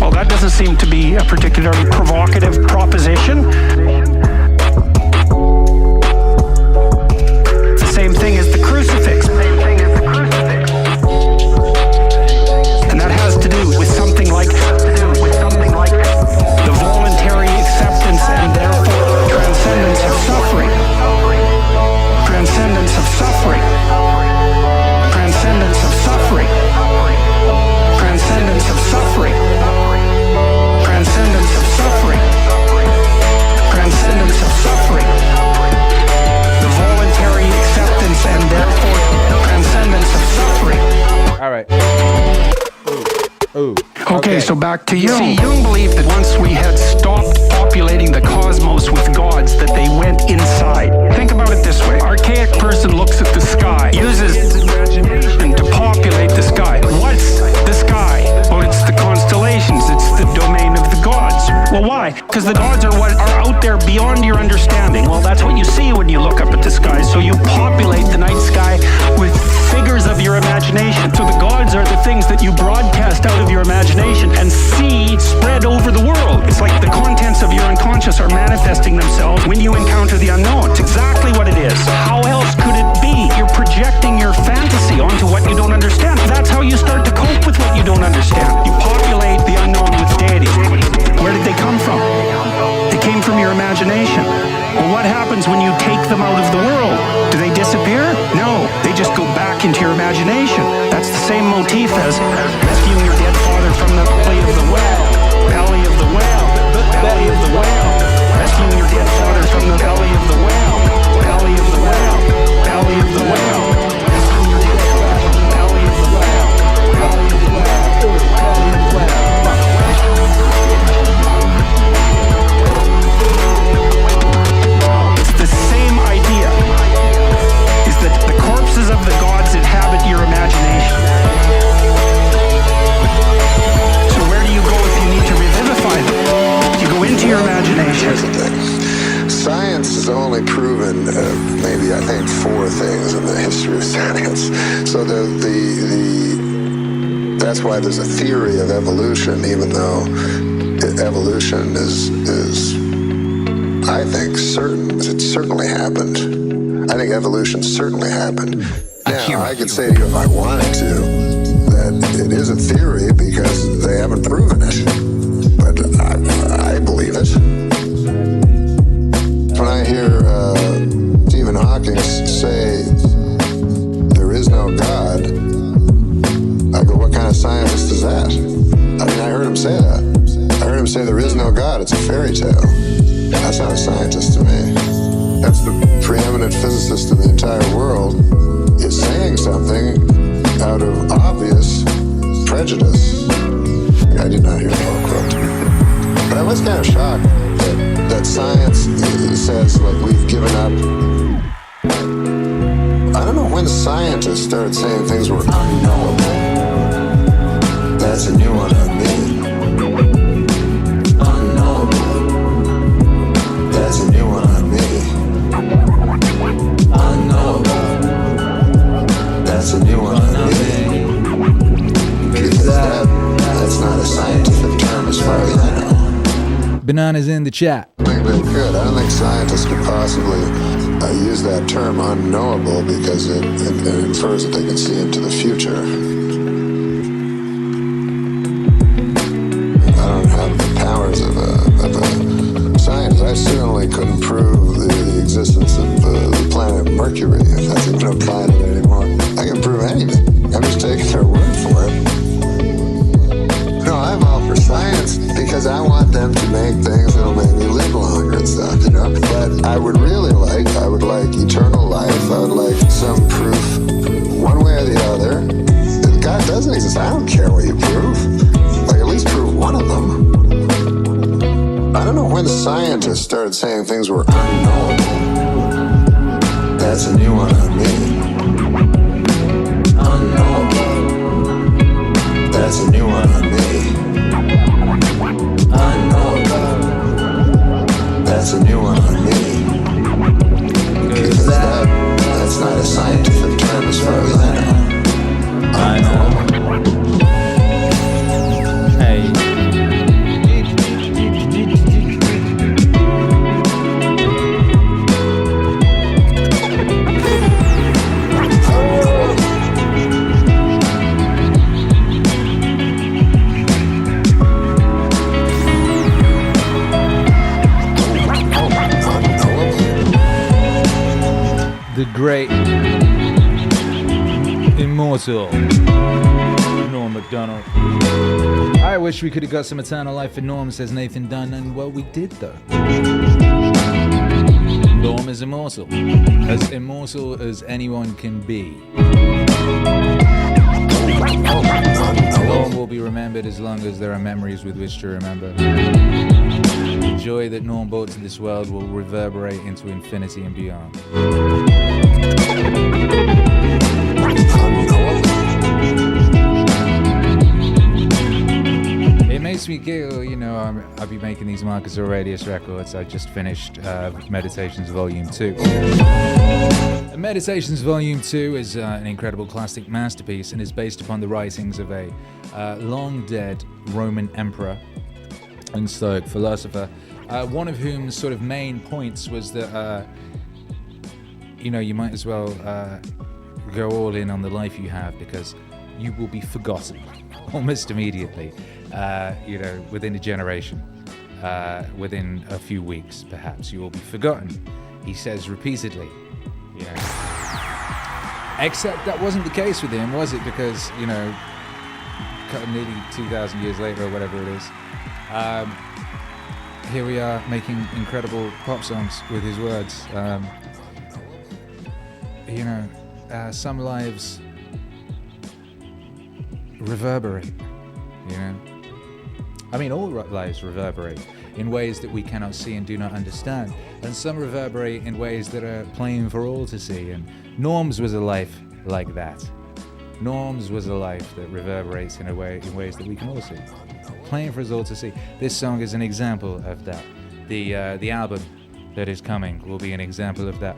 Well, that doesn't seem to be a particularly provocative proposition. Same thing as the crucifix. And that has to do with something like the voluntary acceptance and therefore transcendence of suffering. Transcendence of suffering. Transcendence of suffering. Transcendence of suffering. Transcendence of suffering. Transcendence of suffering. The voluntary acceptance and therefore transcendence of suffering. All right. Ooh. Okay, so back to Jung. See, Jung believed that once we had stopped populating the cosmos with gods, that they went inside. Think about it this way. Archaic person looks at the sky, uses his imagination to populate the sky. What's the sky? Well, it's the constellations. It's the domain of the gods. Well, why? Because the gods are what are out there beyond your understanding. Well, that's what you see when you look up at the sky. So you populate the night sky with figures of your imagination. So the gods are the things that you broadcast out of your imagination and see spread over the world. It's like the contents of your unconscious are manifesting themselves when you encounter the unknown. It's exactly what it is. How else could it be? You're projecting your fantasy onto what you don't understand. That's how you start to cope with what you don't understand. You populate the unknown with deities. Where did they come from? They came from your imagination. Well, what happens when you take them out of the world? Do they disappear? No, they just go back into your imagination. That's the same motif as rescuing your dead father from the belly of the whale. Belly of the whale. Belly of the whale. Rescuing your dead father from the belly of the whale. Belly of the whale. Belly of the whale. Rescuing your dead father from the belly of the whale. Belly of the whale. Belly of the whale. The same idea is that the corpses of the gods inhabit your imagination. So where do you go if you need to revivify them? You go into your imagination. Here's the thing. Science has only proven maybe I think 4 things in the history of science. So that's why there's a theory of evolution, even though evolution is I think it certainly happened. I think evolution certainly happened. Now, I could say to you if I wanted to that it is a theory because they haven't proven it. But I believe it. When I hear Stephen Hawking say there is no God, I go, what kind of scientist is that? I mean, I heard him say that. I heard him say there is no God, it's a fairy tale. That's not a scientist to me. That's the preeminent physicist in the entire world is saying something out of obvious prejudice. I did not hear the whole quote. But I was kind of shocked that science says, like, we've given up. I don't know when scientists started saying things were unknowable. That's a new one on me. That's a new one on me. Unknowable. That's a new one on me. Because that's not a scientific term as far as I know. Bananas in the chat. I think they could. I don't think scientists could possibly use that term unknowable because it infers that they can see into the future. I don't have the powers of a scientist. I certainly couldn't prove the existence of the planet Mercury, if that's even a planet anymore. I can prove anything. I'm just taking their word for it. No, I'm all for for science because I want them to make things that'll make me live longer and stuff, you know? But I would like eternal life. I would like some proof, one way or the other, that God doesn't exist. I don't care what you prove. Like, at least prove one of them. I don't know when scientists started saying things were unknowable. That's a new one on me. Unknowable. That's a new one on me. Unknowable. That's a new one on me. Because that's not a scientific term as far as I know. Unknowable. Hey. The great, immortal Norm Macdonald. I wish we could have got some eternal life for Norm, says Nathan Dunn, and well, we did though. Norm is immortal as anyone can be. Norm will be remembered as long as there are memories with which to remember. The joy that Norm brought to this world will reverberate into infinity and beyond. It makes me giggle, you know. I'll be making these Marcus Aurelius records. I just finished Meditations Volume 2. Meditations Volume 2 is an incredible classic masterpiece and is based upon the writings of a long-dead Roman emperor and Stoic philosopher, one of whom's sort of main points was that you know, you might as well go all in on the life you have because you will be forgotten almost immediately, you know, within a generation, within a few weeks perhaps you will be forgotten, he says repeatedly, you know. Except that wasn't the case with him, was it? Because, you know, nearly 2,000 years later or whatever it is, here we are making incredible pop songs with his words. You know, some lives reverberate, you know. I mean, all lives reverberate in ways that we cannot see and do not understand. And some reverberate in ways that are plain for all to see. And Norm's was a life like that. Norm's was a life that reverberates in ways that we can all see. Plain for us all to see. This song is an example of that. The album that is coming will be an example of that.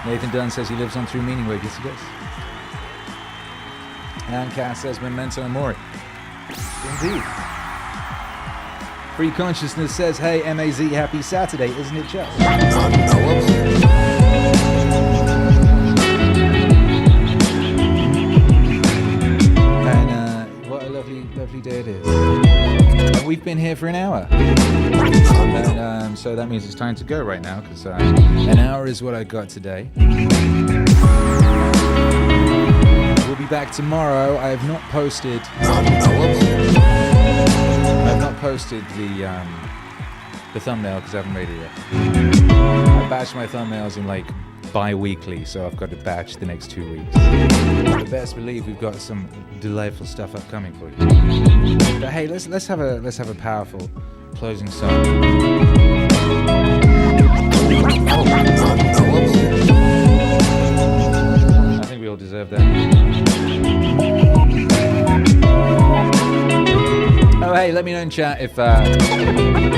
Nathan Dunn says he lives on through MEANINGWAVE. Yes, he does. And Cass says Memento Mori. Indeed. Free Consciousness says, hey, MAZ, happy Saturday, isn't it, Chuck? And what a lovely day it is. And we've been here for an hour. And so that means it's time to go right now, because an hour is what I got today. We'll be back tomorrow. I have not posted the thumbnail because I haven't made it yet. I batch my thumbnails in like bi-weekly, so I've got to batch the next 2 weeks. But best believe we've got some delightful stuff upcoming for you. But hey, let's have a powerful closing song. I think we all deserve that. Oh, hey, let me know in chat if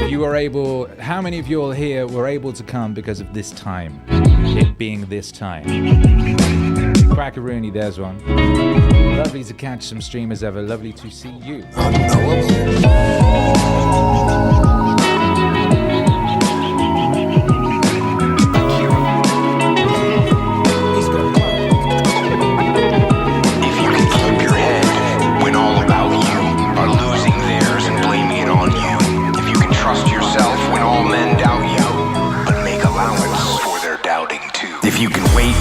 you were able, how many of you all here were able to come because of this time, it being this time. Crackaroony, there's one. Lovely to catch some streamers ever, lovely to see you. If you can wait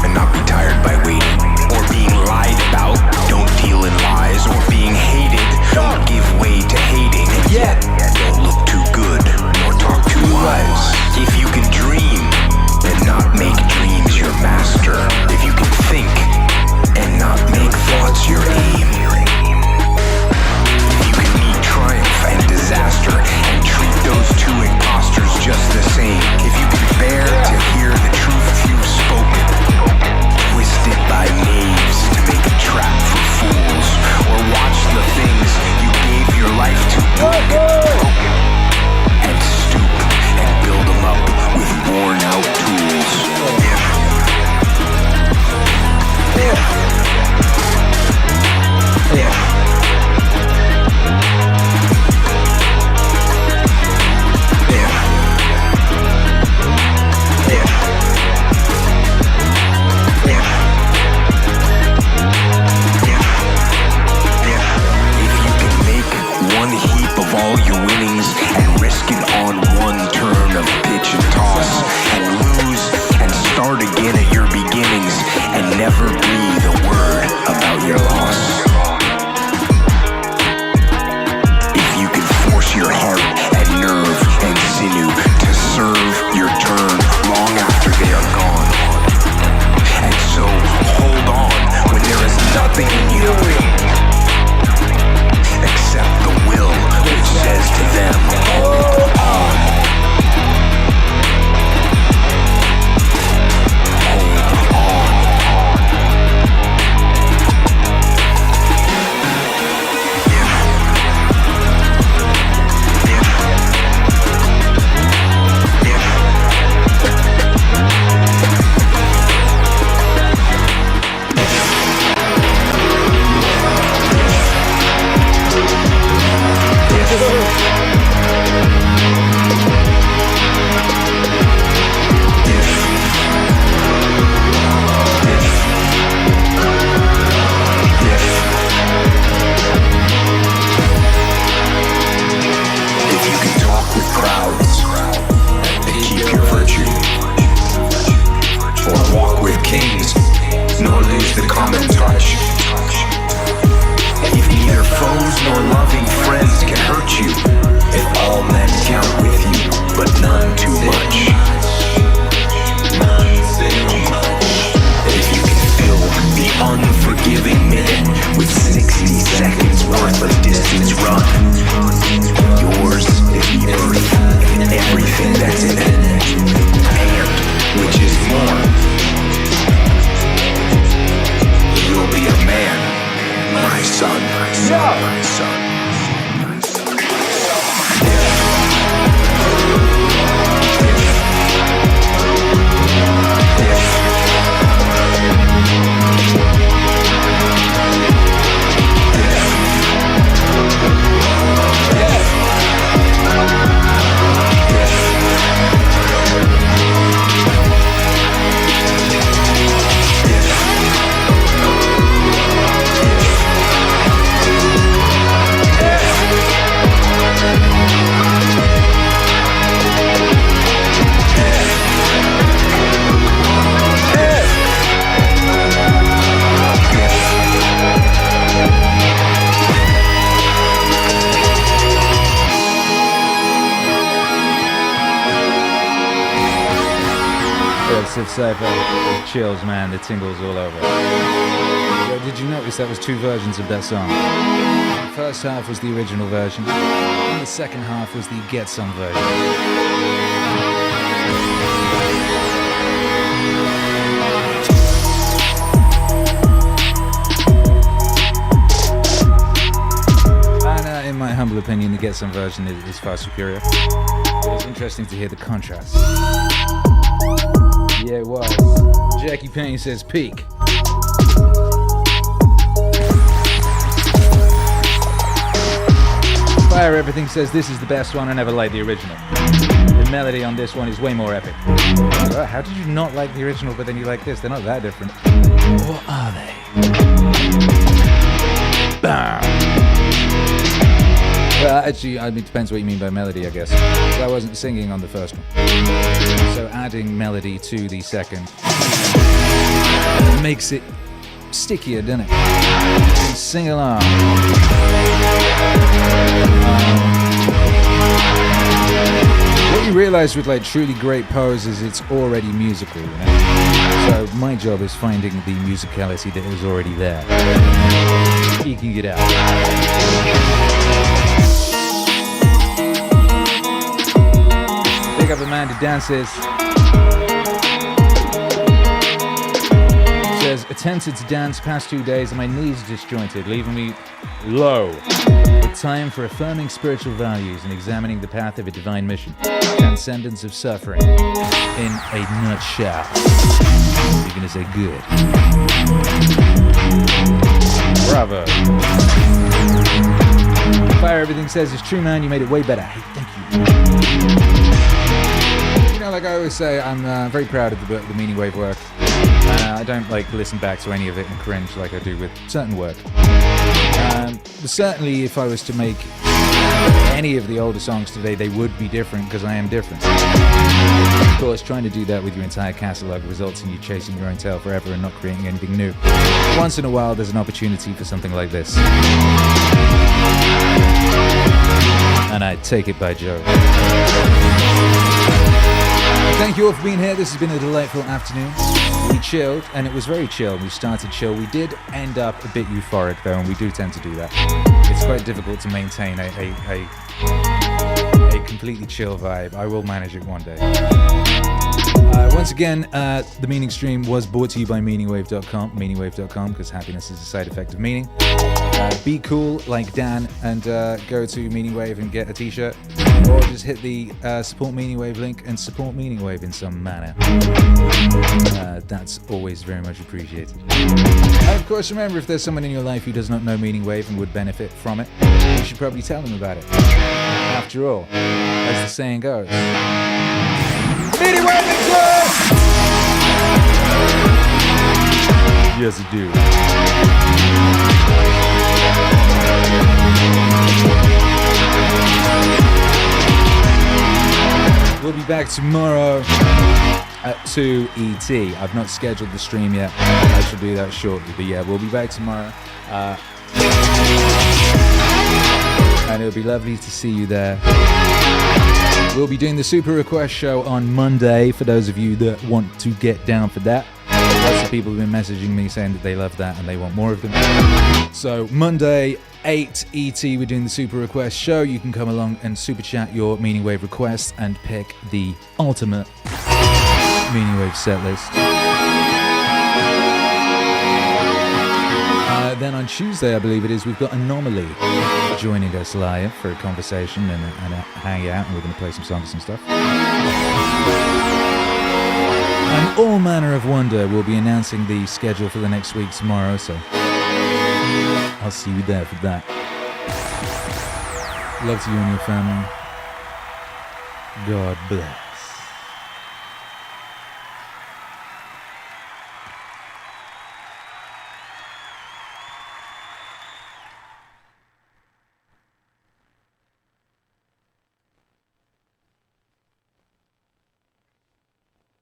and not be tired by waiting or being lied about, don't deal in lies or Civ Cypher. Chills, man, the tingles all over. Yo, did you notice that was two versions of that song? The first half was the original version, and the second half was the Get Some version. In my humble opinion, the Get Some version is far superior. It was interesting to hear the contrast. Yeah, it was. Jackie Payne says peak. Fire Everything says this is the best one. I never liked the original. The melody on this one is way more epic. How did you not like the original, but then you like this? They're not that different. What are they? Bam! Well, actually, it depends what you mean by melody, I guess. So I wasn't singing on the first one. So adding melody to the second makes it stickier, doesn't it? Sing along. What you realize with like truly great poses, it's already musical, you know? So my job is finding the musicality that is already there. Eking it out. Pick up Amanda Dances. Says, attempted to dance past 2 days and my knees disjointed, leaving me low. With time for affirming spiritual values and examining the path of a divine mission. Transcendence of suffering. In a nutshell. You're gonna say good. Bravo. Fire Everything says, it's true, man, you made it way better. Hey, thank you. You know, like I always say, I'm very proud of the Meaningwave work. I don't like listen back to any of it and cringe like I do with certain work. Certainly, if I was to make any of the older songs today, they would be different because I am different. Of course, trying to do that with your entire catalogue results in you chasing your own tail forever and not creating anything new. Once in a while, there's an opportunity for something like this. And I take it by Joe. Thank you all for being here. This has been a delightful afternoon. We chilled, and it was very chill. We started chill. We did end up a bit euphoric, though, and we do tend to do that. It's quite difficult to maintain a completely chill vibe. I will manage it one day. Once again, the Meaning Stream was brought to you by meaningwave.com, because happiness is a side effect of meaning. Be cool like Dan and go to Meaningwave and get a t-shirt, or just hit the support Meaningwave link and support Meaningwave in some manner. That's always very much appreciated. And of course, remember, if there's someone in your life who does not know Meaningwave and would benefit from it, you should probably tell them about it. After all, as the saying goes, Meaningwave exists! Yes, it do. We'll be back tomorrow at 2 ET. I've not scheduled the stream yet. I shall do that shortly. But yeah, we'll be back tomorrow. And it'll be lovely to see you there. We'll be doing the Super Request show on Monday for those of you that want to get down for that. Lots of people have been messaging me saying that they love that and they want more of them. So Monday, 8 ET, we're doing the Super Request show. You can come along and super chat your Meaningwave requests and pick the ultimate Meaningwave set list. Then on Tuesday, I believe it is, we've got Anomaly joining us live for a conversation and a hangout, and we're going to play some songs and stuff. And all manner of wonder. We'll be announcing the schedule for the next week tomorrow, so I'll see you there for that. Love to you and your family. God bless.